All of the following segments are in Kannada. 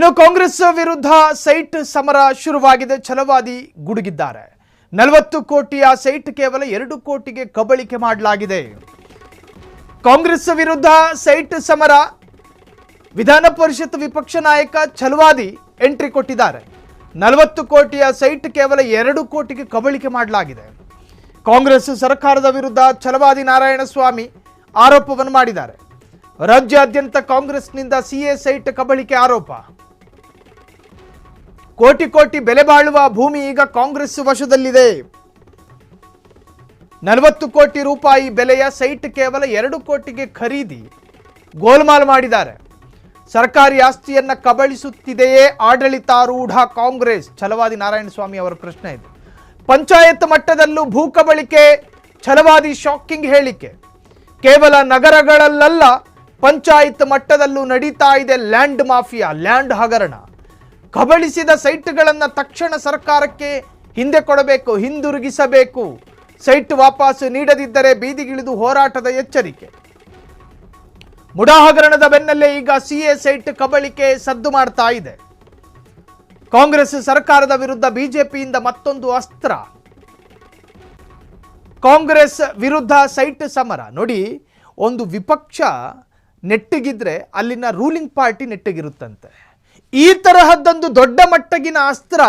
ಇನ್ನು ಕಾಂಗ್ರೆಸ್ ವಿರುದ್ಧ ಸೈಟ್ ಸಮರ ಶುರುವಾಗಿದೆ. ಛಲವಾದಿ ಗುಡುಗಿದ್ದಾರೆ. 40 ಕೋಟಿಯ ಸೈಟ್ ಕೇವಲ 2 ಕೋಟಿಗೆ ಕಬಳಿಕೆ ಮಾಡಲಾಗಿದೆ. ಕಾಂಗ್ರೆಸ್ ವಿರುದ್ಧ ಸೈಟ್ ಸಮರ. ವಿಧಾನ ಪರಿಷತ್ ವಿಪಕ್ಷ ನಾಯಕ ಛಲವಾದಿ ಎಂಟ್ರಿ ಕೊಟ್ಟಿದ್ದಾರೆ. 40 ಕೋಟಿಯ ಸೈಟ್ ಕೇವಲ 2 ಕೋಟಿಗೆ ಕಬಳಿಕೆ ಮಾಡಲಾಗಿದೆ. ಕಾಂಗ್ರೆಸ್ ಸರ್ಕಾರದ ವಿರುದ್ಧ ಛಲವಾದಿ ನಾರಾಯಣಸ್ವಾಮಿ ಆರೋಪವನ್ನು ಮಾಡಿದ್ದಾರೆ. ರಾಜ್ಯಾದ್ಯಂತ ಕಾಂಗ್ರೆಸ್ನಿಂದ ಸಿಎ ಸೈಟ್ ಕಬಳಿಕೆ ಆರೋಪ. ಕೋಟಿ ಕೋಟಿ ಬೆಲೆ ಬಾಳುವ ಭೂಮಿ ಈಗ ಕಾಂಗ್ರೆಸ್ ವಶದಲ್ಲಿದೆ. 40 ಕೋಟಿ ರೂಪಾಯಿ ಬೆಲೆಯ ಸೈಟ್ ಕೇವಲ 2 ಕೋಟಿಗೆ ಖರೀದಿ ಗೋಲ್ಮಾಲ್ ಮಾಡಿದ್ದಾರೆ. ಸರ್ಕಾರಿ ಆಸ್ತಿಯನ್ನ ಕಬಳಿಸುತ್ತಿದೆಯೇ ಆಡಳಿತಾರೂಢ ಕಾಂಗ್ರೆಸ್? ಛಲವಾದಿ ನಾರಾಯಣಸ್ವಾಮಿ ಅವರ ಪ್ರಶ್ನೆ ಇದೆ. ಪಂಚಾಯತ್ ಮಟ್ಟದಲ್ಲೂ ಭೂ ಕಬಳಿಕೆ. ಛಲವಾದಿ ಶಾಕಿಂಗ್ ಹೇಳಿಕೆ. ಕೇವಲ ನಗರಗಳಲ್ಲ, ಪಂಚಾಯತ್ ಮಟ್ಟದಲ್ಲೂ ನಡೀತಾ ಇದೆ ಲ್ಯಾಂಡ್ ಮಾಫಿಯಾ, ಲ್ಯಾಂಡ್ ಹಗರಣ. ಕಬಳಿಸಿದ ಸೈಟ್ಗಳನ್ನು ತಕ್ಷಣ ಸರ್ಕಾರಕ್ಕೆ ಹಿಂದೆ ಕೊಡಬೇಕು, ಹಿಂದಿರುಗಿಸಬೇಕು. ಸೈಟ್ ವಾಪಸ್ ನೀಡದಿದ್ದರೆ ಬೀದಿಗಿಳಿದು ಹೋರಾಟದ ಎಚ್ಚರಿಕೆ. ಮುಡಾ ಹಗರಣದ ಬೆನ್ನಲ್ಲೇ ಈಗ ಸಿಎ ಸೈಟ್ ಕಬಳಿಕೆ ಸದ್ದು ಮಾಡ್ತಾ ಇದೆ. ಕಾಂಗ್ರೆಸ್ ಸರ್ಕಾರದ ವಿರುದ್ಧ ಬಿಜೆಪಿಯಿಂದ ಮತ್ತೊಂದು ಅಸ್ತ್ರ. ಕಾಂಗ್ರೆಸ್ ವಿರುದ್ಧ ಸೈಟ್ ಸಮರ. ನೋಡಿ, ಒಂದು ವಿಪಕ್ಷ ನೆಟ್ಟಗಿದ್ರೆ ಅಲ್ಲಿನ ರೂಲಿಂಗ್ ಪಾರ್ಟಿ ನೆಟ್ಟಗಿರುತ್ತಂತೆ. ಈ ತರಹದ್ದೊಂದು ದೊಡ್ಡ ಮಟ್ಟಗಿನ ಅಸ್ತ್ರ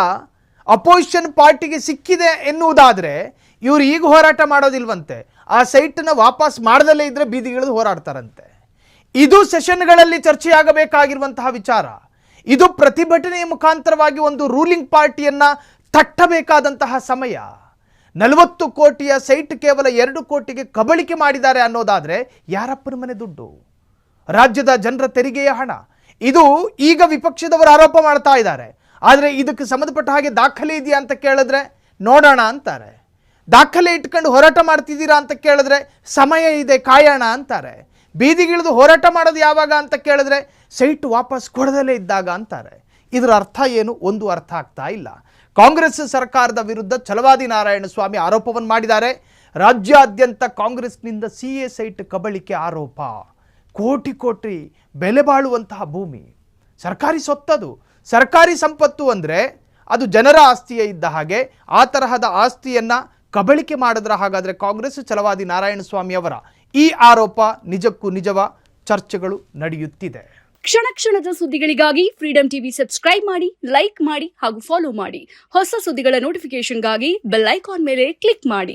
ಅಪೋಸಿಷನ್ ಪಾರ್ಟಿಗೆ ಸಿಕ್ಕಿದೆ ಎನ್ನುವುದಾದರೆ ಇವರು ಈಗ ಹೋರಾಟ ಮಾಡೋದಿಲ್ವಂತೆ. ಆ ಸೈಟನ್ನು ವಾಪಸ್ ಮಾಡದಲ್ಲೇ ಇದ್ರೆ ಬೀದಿಗಿಳಿದು ಹೋರಾಡ್ತಾರಂತೆ. ಇದು ಸೆಷನ್ಗಳಲ್ಲಿ ಚರ್ಚೆಯಾಗಬೇಕಾಗಿರುವಂತಹ ವಿಚಾರ. ಇದು ಪ್ರತಿಭಟನೆಯ ಮುಖಾಂತರವಾಗಿ ಒಂದು ರೂಲಿಂಗ್ ಪಾರ್ಟಿಯನ್ನ ತಟ್ಟಬೇಕಾದಂತಹ ಸಮಯ. 40 ಕೋಟಿಯ ಸೈಟ್ ಕೇವಲ 2 ಕೋಟಿಗೆ ಕಬಳಿಕೆ ಮಾಡಿದ್ದಾರೆ ಅನ್ನೋದಾದರೆ ಯಾರಪ್ಪನ ಮನೆ ದುಡ್ಡು? ರಾಜ್ಯದ ಜನರ ತೆರಿಗೆಯ ಹಣ. ಇದು ಈಗ ವಿಪಕ್ಷದವರು ಆರೋಪ ಮಾಡ್ತಾ ಇದ್ದಾರೆ. ಆದರೆ ಇದಕ್ಕೆ ಸಂಬಂಧಪಟ್ಟ ಹಾಗೆ ದಾಖಲೆ ಇದೆಯಾ ಅಂತ ಕೇಳಿದ್ರೆ ನೋಡೋಣ ಅಂತಾರೆ. ದಾಖಲೆ ಇಟ್ಕೊಂಡು ಹೋರಾಟ ಮಾಡ್ತಿದ್ದೀರಾ ಅಂತ ಕೇಳಿದ್ರೆ ಸಮಯ ಇದೆ, ಕಾಯೋಣ ಅಂತಾರೆ. ಬೀದಿಗಿಳಿದು ಹೋರಾಟ ಮಾಡೋದು ಯಾವಾಗ ಅಂತ ಕೇಳಿದ್ರೆ ಸೈಟ್ ವಾಪಸ್ ಕೊಡದಲ್ಲೇ ಇದ್ದಾಗ ಅಂತಾರೆ. ಇದರ ಅರ್ಥ ಏನು? ಒಂದು ಅರ್ಥ ಆಗ್ತಾ ಇಲ್ಲ. ಕಾಂಗ್ರೆಸ್ ಸರ್ಕಾರದ ವಿರುದ್ಧ ಛಲವಾದಿ ನಾರಾಯಣಸ್ವಾಮಿ ಆರೋಪವನ್ನು ಮಾಡಿದ್ದಾರೆ. ರಾಜ್ಯಾದ್ಯಂತ ಕಾಂಗ್ರೆಸ್ನಿಂದ ಸಿಎ ಸೈಟ್ ಕಬಳಿಕೆ ಆರೋಪ. ಕೋಟಿ ಕೋಟಿ ಬೆಲೆ ಬಾಳುವಂತಹ ಭೂಮಿ, ಸರ್ಕಾರಿ ಸೊತ್ತದು. ಸರ್ಕಾರಿ ಸಂಪತ್ತು ಅಂದರೆ ಅದು ಜನರ ಆಸ್ತಿಯೇ ಇದ್ದ ಹಾಗೆ. ಆ ತರಹದ ಆಸ್ತಿಯನ್ನು ಕಬಳಿಕೆ ಮಾಡಿದ್ರ ಹಾಗಾದರೆ ಕಾಂಗ್ರೆಸ್ ಛಲವಾದಿ ನಾರಾಯಣಸ್ವಾಮಿ ಅವರ ಈ ಆರೋಪ ನಿಜಕ್ಕೂ ನಿಜವ? ಚರ್ಚೆಗಳು ನಡೆಯುತ್ತಿದೆ. ಕ್ಷಣ ಕ್ಷಣದ ಸುದ್ದಿಗಳಿಗಾಗಿ ಫ್ರೀಡಂ ಟಿವಿ ಸಬ್ಸ್ಕ್ರೈಬ್ ಮಾಡಿ, ಲೈಕ್ ಮಾಡಿ ಹಾಗೂ ಫಾಲೋ ಮಾಡಿ. ಹೊಸ ಸುದ್ದಿಗಳ ನೋಟಿಫಿಕೇಶನ್ಗಾಗಿ ಬೆಲ್ ಐಕಾನ್ ಮೇಲೆ ಕ್ಲಿಕ್ ಮಾಡಿ.